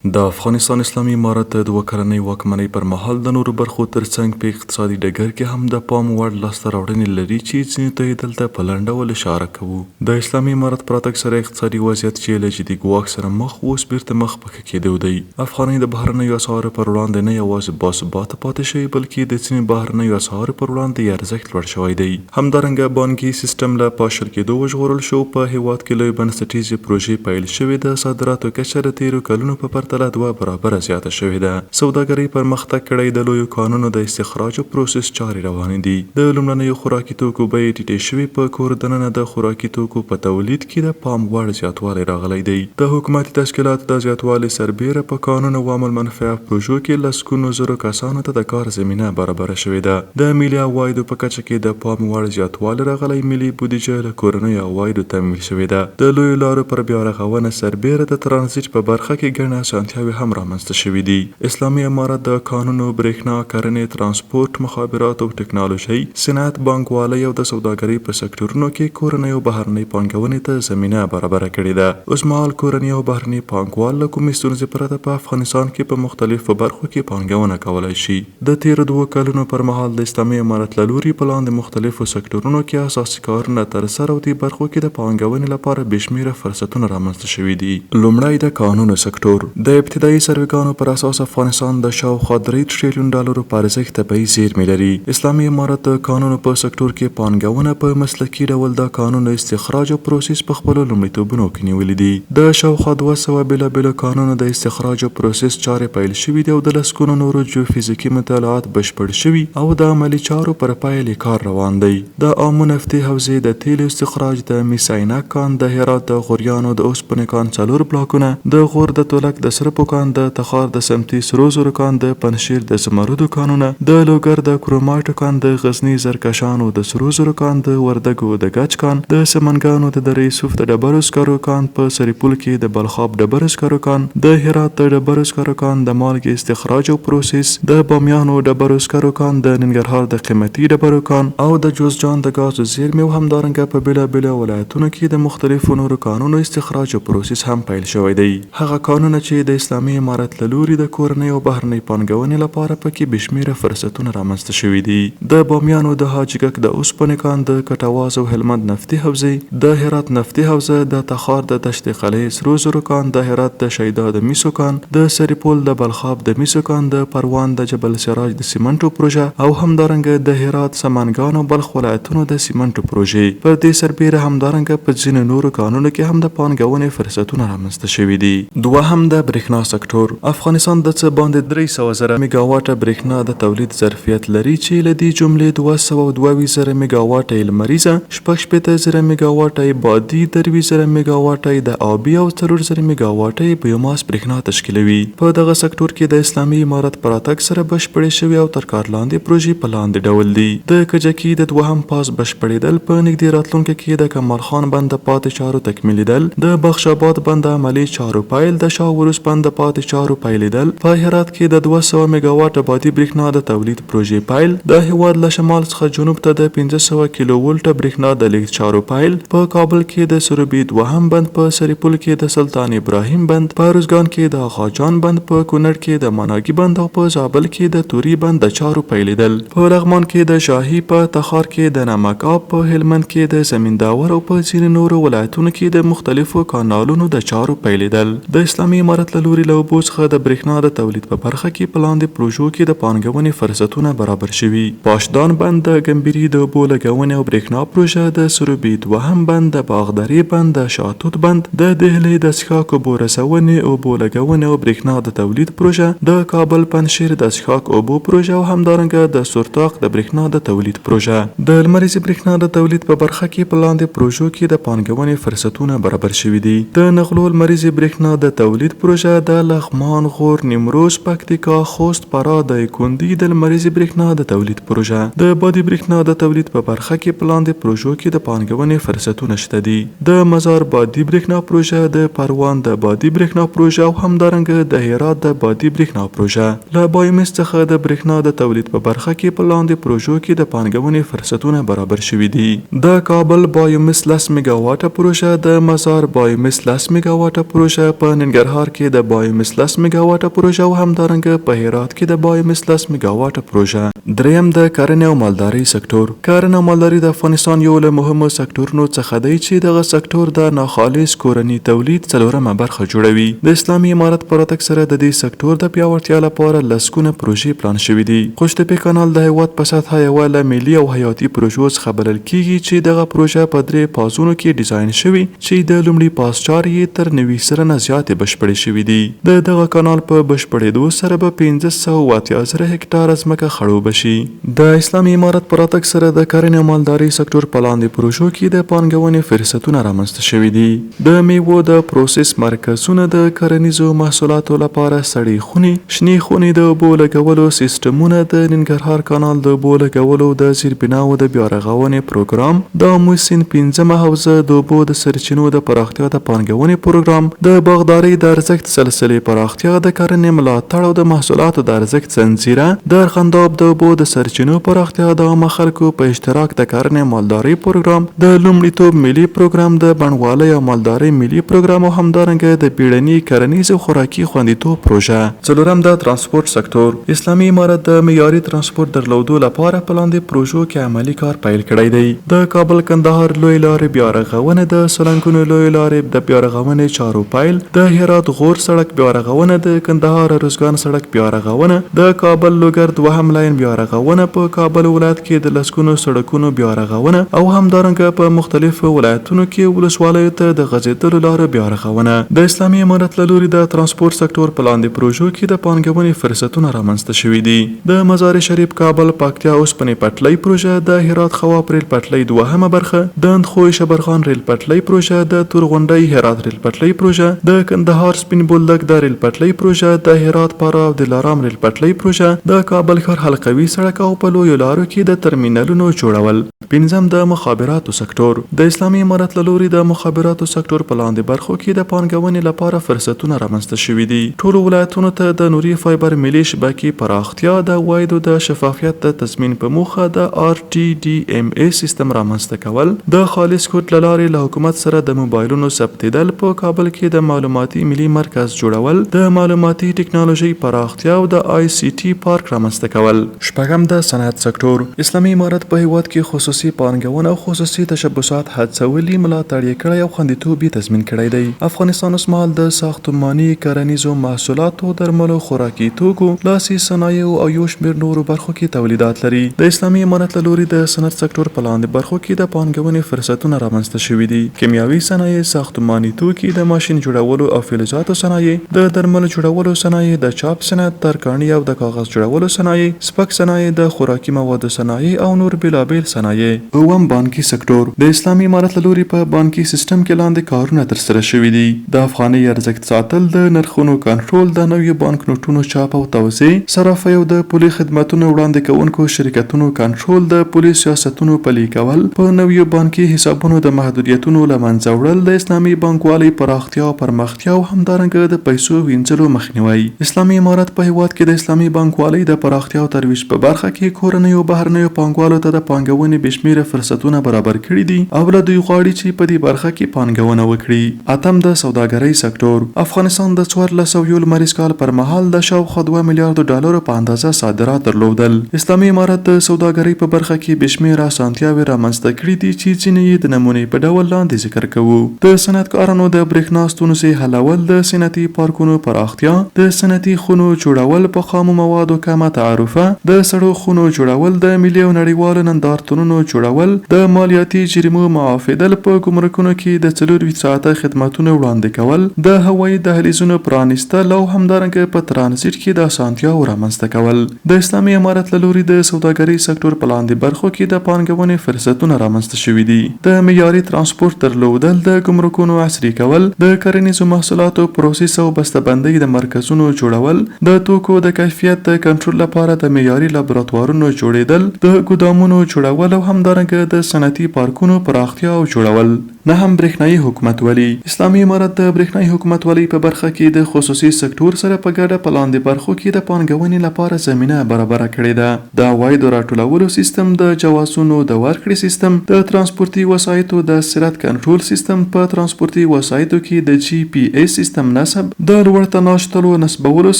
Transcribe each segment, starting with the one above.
د افغانستان اسلامي امارت د 2 کلنۍ واکمنۍ پر مهال د نورو برخو ترڅنګ په اقتصادي ډګر کې هم د پام وړ لاسته راوړنې لري چې ځینو ته یې دلته په لنډ ډول اشاره کوو. د اسلامي امارت په راتګ سره اقتصادي وضعیت چې له جدي ګواښ سره مخ اوس بیرته مخ په ښه کېدو دی. افغانۍ د بهرنیو اسعارو پر وړاندې نه یوازې باثباته پاتې شوې بلکې د ځینې بهرنیو اسعارو پر وړاندې یې ارزښت لوړ شوی دی. همدارنګه بانکي سیستم له پاشل کېدو وژغورل شو. په هیواد کې لوی بنسټیزې پروژې پیل شوې. د صادراتو کچه د تیرو کلونو په پرتله 2 برابره زیاته شوې ده. سوداګرۍ پرمختګ کړی. د لویو کانونو د استخراج او پروسس چارې روانې دي. د لومړنیو خوراکي توکو بیې ټیټې شوې. په کور دننه د خوراکي توکو په تولید کې د پام وړ زیاتوالی راغلی دی. د حکومتي تشکیلاتو د زیاتوالي سربیره په قانون او عامل منفعه پروژو کې لسګونو زرو کسانو ته د کار زمینه برابره شوې ده. د ملي عوایدو په کچه کې د پام وړ زیاتوالی راغلی. ملي بودیجه له کورنیو عوایدو تمویل شوې ده. د لویو لارو پر بیا رغونه سربیره د ترانزیت په برخه کې ګڼه اسانتیاوې هم رامنځته شوي دي. اسلامي امارت د قانونو، برېښنا، کرنې، ترانسپورت، مخابراتو او ټکنالوژۍ، صنعت، بانکوالۍ او د سوداګرۍ په سکتورونو کې کورنۍ او بهرنۍ پانګونې ته زمینه برابره کړې ده. اوسمهال کورنۍ او بهرني پانګوال له کومې ستونزې پرته په افغانستان کې په مختلفو برخو کې پانګونه کولی شي. د تیرو 2 کلونو پر مهال د اسلامي امارت له لوري په لاندې مختلفو سکتورونو کې اساسي کارونه ترسره او دې برخو کې د پانګونې لپاره بې شمېره فرصتونه رامنځته شوي دي. لومړی د قانونو سکتور. د ابتدایي سروېګانو پر اساس افغانستان د شاوخوا 3 ټریلیون ډالرو په ارزښت طبیعي زیرمې لري. اسلامي امارت د قانونو په سکتور کې پانګونه په مسلکي ډول د قانونو استخراج او پروسس په خپلو لومړیتوبونو کې نیولي دي. د شاوخوا 200 بېلابېلو قانونو د استخراج او پروسس چارې پیل شوي دي او د لسګونو نورو جیوفیزیکي مطالعات بشپړ شوي او د عملي چارو پر پیل کار روان دی. د عامو نفتي حوزې د تیلو استخراج، د میساینک کان، د هرات د غوریانو د اوسپنې کان 4 بلاکونه، د غور د تولک د سرپو کان، د تخار د سمتي سرو زرو کان، د پنشیر د زمرودو کانونه، د لوګر د کرومایټو کان، د غزني زرکشانو د سرو زرو کان، د وردګو د ګچ کان، د سمنګانو د دره یوسف د ډبرو سکرو کان، په سرپول کې د بلخاب ډبرو سکرو کان، د هرات د ډبرو سکرو کان، د مالګې استخراج او پروسس، د بامیانو ډبرو سکرو کان، د ننګرهار د قیمتي ډبرو کان او د جوزجان د غازو زیرمې او همدارنګه په بېلابېلو ولایتونو کې د مختلفو نورو کانونو استخراج او پروسس هم پیل شوی دی. هغه کانونه چې د اسلامي امارت له لوري د کورنۍ او بهرنۍ پانګونې لپاره پکې بشمیره فرصتونه رامنځته شوي دي. د بامیانو د حاجګک د اوسپنې کان، د کټواز او هلمند نفتي حوزې، د هرات نفتي حوزه، د تخار د دشت قلعه سرو زرو کان، د هرات د شیدا د میسو کان، د سرپول د بلخاب د میسو کان، د پروان د جبل سراج د سیمنټو پروژه او همدارنګه د هرات، سمنګان او بلخ ولایتونو د سیمنټو پروژې. په دې سربیره همدارنګه په ځینو نورو کانونو کې هم د پانګونې فرصتونه رامنځته شوي دي. دوهم د برېښنا سکتور. افغانستان د څه باندې 300 زره میګاواټه برېښنا د تولید ظرفیت لري چې له دې جملې 222 زره میګاواټه یې لمریزه، 66 زره میګاواټه یې بادي، 23 زره میګاواټه یې د آبي او 4 زره میګاواټه یې بایوماس برېښنا تشکیلوي. په دغه سکتور کې د اسلامي امارت په راتګ سره بشپړې شوې او تر کار لاندې پروژې په لاندې ډول دي. د کجکي د 2هم پاس بشپړېدل، په نږدې راتلونکي کې د کمال خان بند د پاتې چارو تکمیلېدل، د بخش آباد بند عملي چارو پیل، د شاوروس بند د پاتې چارو پیلېدل، په هرات کې د 200 میګاواټه بادي برېښنا د تولید پروژې پیل، د هیواد له شمال څخه جنوب ته د 500 کیلو ولټه برېښنا د لیږد چارو پیل، په کابل کې د سروبي 2هم بند، په سرپول کې د سلطان ابراهیم بند، په ارزګان کې د آغاجان بند، په کونړ کې د مناګي بند او په زابل کې د توري بند د چارو پیلېدل، په لغمان کې د شاهي، په تخار کې د نمک آب، په هلمند کې د زمینداور او په ځینو نورو ولایتونو کې د مختلفو کانالونو د چارو پیلېدل. د اسلامي امارت له لوري له اوبو څخه د برېښنا د تولید په برخه کې په لاندې پروژو کې د پانګونې فرصتونه برابر شوي. پاشدان بند، د ګمبري د اوبو لګونې او برېښنا پروژه، د سروبي 2هم بند، د باغدرې بند، د شاتوت بند، د دهلي د څښاک اوبو رسونې، اوبو لګونې او برېښنا د تولید پروژه، د کابل پنشیر د څښاک اوبو پروژه او همدارنګه د سورتاق د برېښنا د تولید پروژه. د لمریزې برېښنا د تولید په برخه کې په لاندې پروژو کې د پانګونې فرصتونه برابر شوي دي. د نغلو لمریزې برېښنا د تولید پروژه، د لغمان، غور، نیمروز، پکتیکا، خوست، فراه، د کندي د لمریزې برېښنا د تولید پروژه. د بادي برېښنا د تولید په برخه کې په لاندې پروژو کې د پانګونې فرصتونه شته دي. د مزار بادي برېښنا پروژه، د پروان د بادي برېښنا پروژه او همدارنګه د هرات د بادي برېښنا پروژه. له بایومس څخه د برېښنا د تولید په برخه کې په لاندې پروژو کې د پانګونې فرصتونه برابر شوي دي. د کابل بایومس 10 میګاواټه پروژه، د مزار بایومس 10 میګاواټه پروژه، په ننګرهار کې کې د بایومس 10 میگاواټه پروژه او همدارنګه په هرات کې د بایومس 10 میگاواټه پروژه. دریم د کرنې او مالدارۍ سکتور. کرنه او مالداري د افغانستان یو له مهمو سکتورونو څخه دی چې دغه سکتور د ناخالص کورني تولید څلورمه برخه جوړوي. د اسلامي امارت په راتګ سره د دې سکتور د پیاوړتیا لپاره لسګونه پروژې پلان شوې دي. خوشتپې کانال د هیواد په سطحه یوه له ملي او حیاتي پروژو څخه بلل کیږي چې دغه پروژه په 3 پازونو کې ډیزاین شوې چې د لومړي پاس چارې یې تر 90 سلنه زیاتې بشپړې شوې دي. دغه کانال په بشپړېدو سره به 1580,000 هکټاره ځمکه خړوبه شي. د اسلامي امارت په راتګ سره د کرنې او مالدارۍ سکتور په لاندې پروژو کې د پانګونې فرصتونه رامنځته شوي دي. د میوو د پروسس مرکزونه، د کرنیزو محصولاتو لپاره سړې خونې، شنې خونې، د اوبو لګولو سیستمونه، د ننګرهار کانال د اوبو لګولو د زیربناو د بیارغونې پروګرام، د آمو سیند 5مه حوزه د اوبو د سرچینو د پراختیا د پانګونې پروګرام، د باغدارۍ د ارزښت سلسلې پراختیا، د کرنې ملاتړ او د محصولاتو د ارزښت زنجیره، د ارغنداب د اوبو د سرچینو پراختیا، د عامه خلکو په اشتراک د کرنې مالدارۍ پروګرام، د لومړیتوب ملي پروګرام، د بڼوالۍ او مالدارۍ ملي پروګرام او همدارنګه د بیړني کرنیز او خوراکي خوندیتوب پروژه. څلورم د ترانسپورت سکتور. اسلامي امارت د معیاري ترانسپورت درلودو لپاره په لاندې پروژو کې عملی کار پیل کړی دی. د کابل کندهار لوی لارې بیارغونه، د سلنګونو لوی لارې د بیارغونې چارو پیل، د هرات غور سړک بیارغونه، د کندهار ارزګان سړک بیارغونه، د کابل لوګر دوهم لاین بیارغونه، په کابل ولایت کې د لسګونو سړکونو بیارغونه او همدارنګه په مختلفو ولایتونو کې ولسوالیو ته د غځېدلو لارو بیارغونه. د اسلامي امارت له لوري د ترانسپورت سکتور په لاندې پروژو کې د پانګونې فرصتونه رامنځته شوي دي. د مزار شریف کابل پکتیا اوسپنې پټلۍ پروژه، د هرات خواب ریل پټلۍ دوهمه برخه، د اندخوی شبرغان ریل پټلۍ پروژه، د تورغونډۍ هرات ریل پټلۍ پروژه، د کندهار سپین بولدک د ریل پټلۍ پروژه، د هرات پارا او دلارام ریل پټلۍ پروژه، د کابل ښار حلقوي سړک او په لویو لارو کې د ترمینلونو جوړول. پنځم د مخابراتو سکتور. د اسلامي امارت له لوري د مخابراتو سکتور په لاندې برخو کې د پانګونې لپاره فرصتونه رامنځته شوي دي. ټولو ولایتونو ته د نوري فایبر ملي شبکې پراختیا، د عوایدو د شفافیت د تضمین په موخه د RTDMA سیستم رامنځته کول، د خالص کوډ له لارې له حکومت سره د موبایلونو ثبتېدل، په کابل کې د معلوماتي ملي مرکز جوړول، د معلوماتي ټکنالوژي پراختیا او د ICT پارک رامنځته کول. شپږم د صنعت سکتور. اسلامي امارت په هیواد کې خصوصي پانګونه او خصوصي تشبثات هڅولي، ملاتړ یې کړی او خوندیتوب یې تضمین کړی دی. افغانستان اوس مهال د ساختماني، کرنیزو محصولاتو، درملو، خوراکي توکو، لاسي صنایعو او یو شمېر نورو برخو کې تولیدات لري. د اسلامي امارت له لوري د صنعت سکتور په لاندې برخو کې د پانګونې فرصتونه رامنځته شوي دي. کیمیاوي صنایع، ساختماني توکي، د ماشین جوړولو او فلزاتو صنایع، د درملو جوړولو صنایع، د چاپ صنعت، ترکاڼي او د کاغذ جوړولو صنایع، سپک صنایع، د خوراکي موادو صنایع او نور بیلابیل صنایع. اووم بانکي سکتور. د اسلامي امارت له لوري په بانکي سیستم کې لاندې کارونه ترسره شوي دي. د افغانۍ ارزښت ساتل، د نرخونو کنټرول، د نویو بانک نوټونو چاپ او توزیع، صرافۍ او د پولي خدماتو وړاندې کوونکو شرکتونو کنټرول، د پولي سیاستونو پلي کول، په نویو بانکي حسابونو د محدودیتونو له منځه وړل، د اسلامي بانکوالۍ پراختیا او پرمختیا او همدارنګه د پیسو وینځلو مخنیوی. اسلامي امارت په هیواد کې د اسلامي بانکوالۍ د پراختیا او ترویج په برخه کې کورنۍ او بهرنیو پانګوالو ته د پانګونې بشمیره فرصتونه برابر کړي دي او له دوی غواړي چې په دې برخه کې پانګونه وکړي. اتم د سوداګرۍ سکتور. افغانستان د 1400 لمریز کال پر مهال د شاوخوا 2 میلیارډ ډالرو په اندازه صادرات درلودل. اسلامي امارت د سوداګرۍ په برخه کې بشمیره اسانتیاوې رامنځته کړي دي چې ځینې یې د نمونې په ډول لاندې ذکر کوو. د صنعتکارانو د برېښنا ستونزې حلول، د صنعتي پارکونو پراختیا، د صنعتي خونو جوړول، په خامو موادو کمه تعرفه، د سړو خونو جوړول، د ملي او نړیوالو نندارتونونو جوړول، د مالیاتي جریمو معافیدل، په ګمرکونو کې د 24 ساعته خدماتونو وړاندې کول، د هوایي دهلیزونو پرانیستل او همدارنګه په ترانزیت کې د اسانتیاو رامنځته کول. د اسلامي امارت له لوري د سوداګرۍ سکتور په لاندې برخو کې د پانګونې فرصتونه رامنځته شوي دي. د معیاري ترانسپورت درلودل، د ګمرکونو عصري کول، د کرنیزو محصولاتو پروسس او بسته‌بندۍ د مرکزونو جوړول، د توکو د کیفیت د کنټرول لپاره د معیاري لابراتوارونو جوړیدل، د ګودامونو جوړول او همدارنګه د صنعتي پارکونو پراختیا او جوړول. نهم برېښنايي حکومتولي. اسلامي امارت د برېښنايي حکومتولۍ په برخه کې د خصوصي سکتور سره په ګډه په لاندې برخو کې د پانګونې لپاره زمینه برابره کړې ده. د عوایدو راټولولو سیستم، د جوازونو د ورکړې سیستم، د ترانسپورتي وسایطو د سرعت کنټرول سیستم، په ترانسپورتي وسایطو کې د جی پی ایس سیستم نصب، د لوړ تناشتلو نصبولو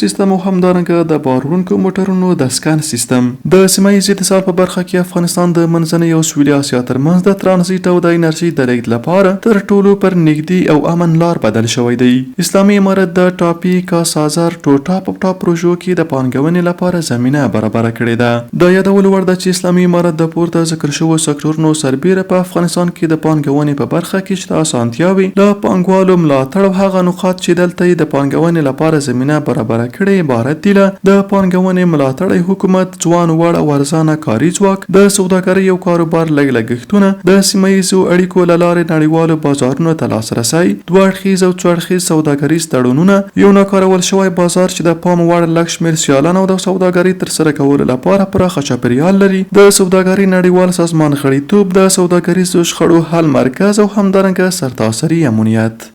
سیستم او همدارنګه د بارونکو موټرونو د سکن سیستم. د سیمه ییز اتصال په برخه کې افغانستان د منځنۍ او سویلي اسیا ترمنځ د ترانزیت او د انرژي د لیږد لپاره تر ټولو پر نږدې او امن لار بدل شوی دی. اسلامي امارت د ټاپي، کاسازر، ټوټا په ټاپ پروژو کې د پانګونې لپاره زمینه برابره کړې ده. د یادولو وړ ده چې اسلامي امارت د پورته ذکر شوو سکتورونو سربیره په افغانستان کې د پانګونې په برخه کې شته اسانتیاوې له پانګوالو ملاتړ او هغه نقاط چې دلته یې د پانګونې لپاره زمینه برابره کړې عبارت دي له د پانګونې ملاتړی حکومت، ځوان وړ او ارزانه کاري ځواک، د سوداګرۍ او کاروبار لږ لګښتونه، د سیمه ییزو اړیکو له لارې نړیوالو بازارونو ته لاسرسی، دوه اړخیز او څو اړخیز سوداګریز تړونونه، یو ناکارول شوی بازار چې د پام وړ لږ شمېر سیالان او د سوداګرۍ ترسره کولو لپاره پراخه چاپیریال لري، د سوداګرۍ نړیوال سازمان غړیتوب، د سوداګریزو شخړو حل مرکز او همدارنګه سرتاسري امنیت.